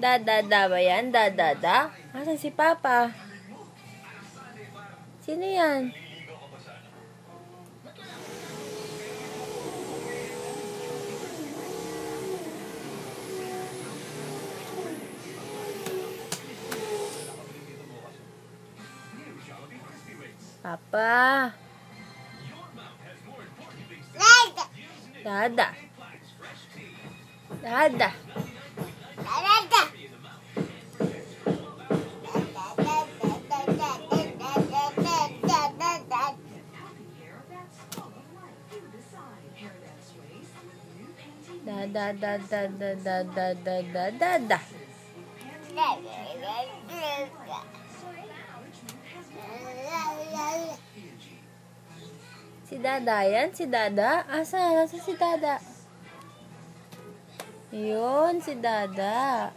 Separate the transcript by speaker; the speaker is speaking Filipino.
Speaker 1: Dada ba yan? Dada? Asan si Papa? Sino yan? Papa. Dada. Dada. Dada. Si Dada yan? Si Dada? Asa si Dada? Yun, si Dada.